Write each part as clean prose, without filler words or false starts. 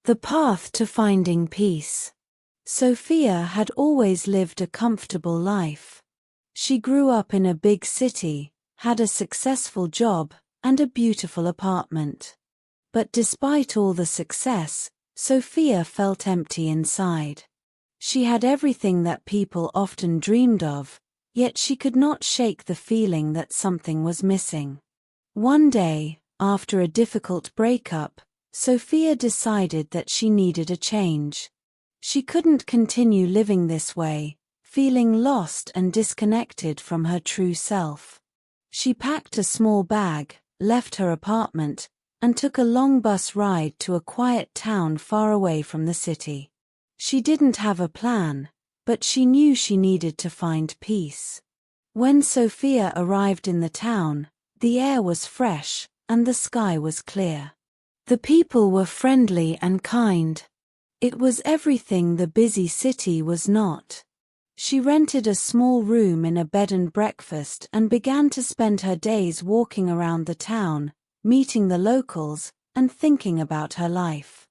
The path to finding peace. Sophia had always lived a comfortable life. She grew up in a big city, had a successful job, and a beautiful apartment. But despite all the success, Sophia felt empty inside. She had everything that people often dreamed of, yet she could not shake the feeling that something was missing. One day, after a difficult breakup, Sophia decided that she needed a change. She couldn't continue living this way, feeling lost and disconnected from her true self. She packed a small bag, left her apartment, and took a long bus ride to a quiet town far away from the city. She didn't have a plan, but she knew she needed to find peace. When Sophia arrived in the town, the air was fresh, and the sky was clear. The people were friendly and kind. It was everything the busy city was not. She rented a small room in a bed and breakfast and began to spend her days walking around the town, meeting the locals, and thinking about her life.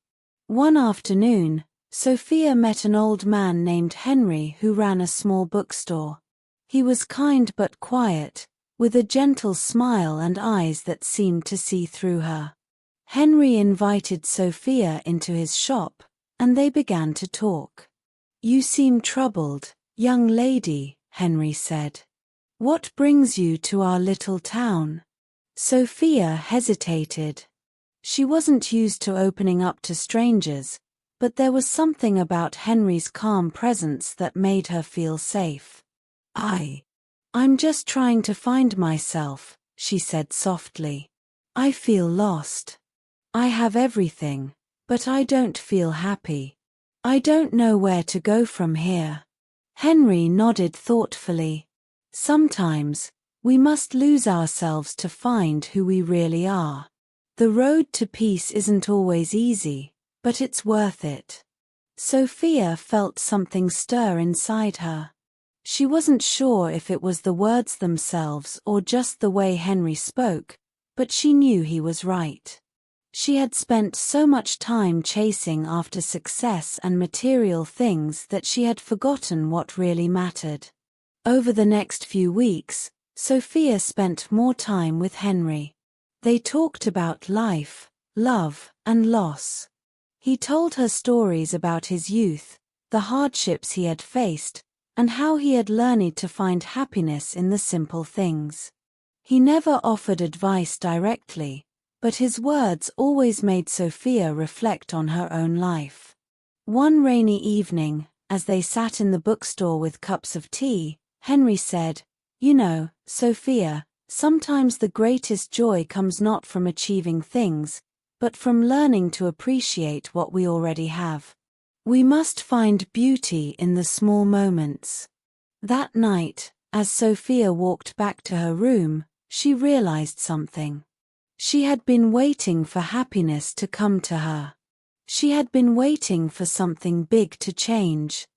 One afternoon, Sophia met an old man named Henry who ran a small bookstore. He was kind but quiet, with a gentle smile and eyes that seemed to see through her. Henry invited Sophia into his shop, and they began to talk. "You seem troubled, young lady," Henry said. "What brings you to our little town?" Sophia hesitated. She wasn't used to opening up to strangers, but there was something about Henry's calm presence that made her feel safe. I'm just trying to find myself," she said softly. "I feel lost. I have everything, but I don't feel happy. I don't know where to go from here." Henry nodded thoughtfully. "Sometimes, we must lose ourselves to find who we really are. The road to peace isn't always easy, but it's worth it." Sophia felt something stir inside her. She wasn't sure if it was the words themselves or just the way Henry spoke, but she knew he was right. She had spent so much time chasing after success and material things that she had forgotten what really mattered. Over the next few weeks, Sophia spent more time with Henry. They talked about life, love, and loss. He told her stories about his youth, the hardships he had faced, and how he had learned to find happiness in the simple things. He never offered advice directly, but his words always made Sophia reflect on her own life. One rainy evening, as they sat in the bookstore with cups of tea, Henry said, "You know, Sophia, sometimes the greatest joy comes not from achieving things, but from learning to appreciate what we already have. We must find beauty in the small moments." That night, as Sophia walked back to her room, she realized something. She had been waiting for happiness to come to her. She had been waiting for something big to change.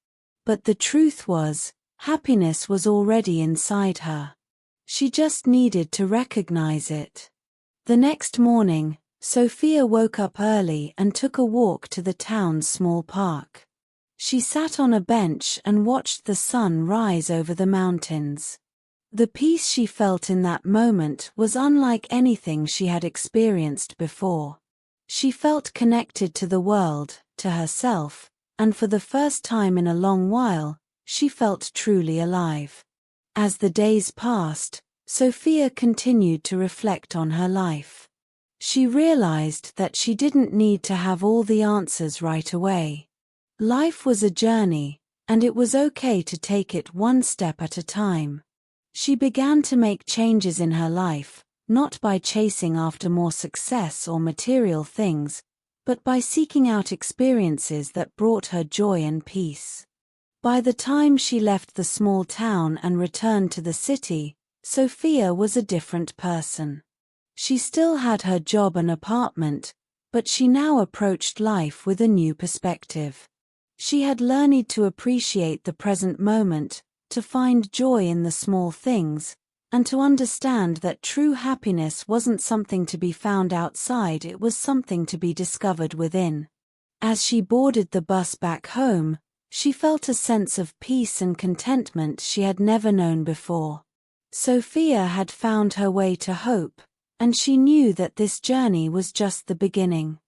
But the truth was, happiness was already inside her. She just needed to recognize it. The next morning, Sophia woke up early and took a walk to the town's small park. She sat on a bench and watched the sun rise over the mountains. The peace she felt in that moment was unlike anything she had experienced before. She felt connected to the world, to herself, and for the first time in a long while, she felt truly alive. As the days passed, Sophia continued to reflect on her life. She realized that she didn't need to have all the answers right away. Life was a journey, and it was okay to take it one step at a time. She began to make changes in her life, not by chasing after more success or material things, but by seeking out experiences that brought her joy and peace. By the time she left the small town and returned to the city, Sophia was a different person. She still had her job and apartment, but she now approached life with a new perspective. She had learned to appreciate the present moment, to find joy in the small things, and to understand that true happiness wasn't something to be found outside, it was something to be discovered within. As she boarded the bus back home, she felt a sense of peace and contentment she had never known before. Sophia had found her way to hope, and she knew that this journey was just the beginning.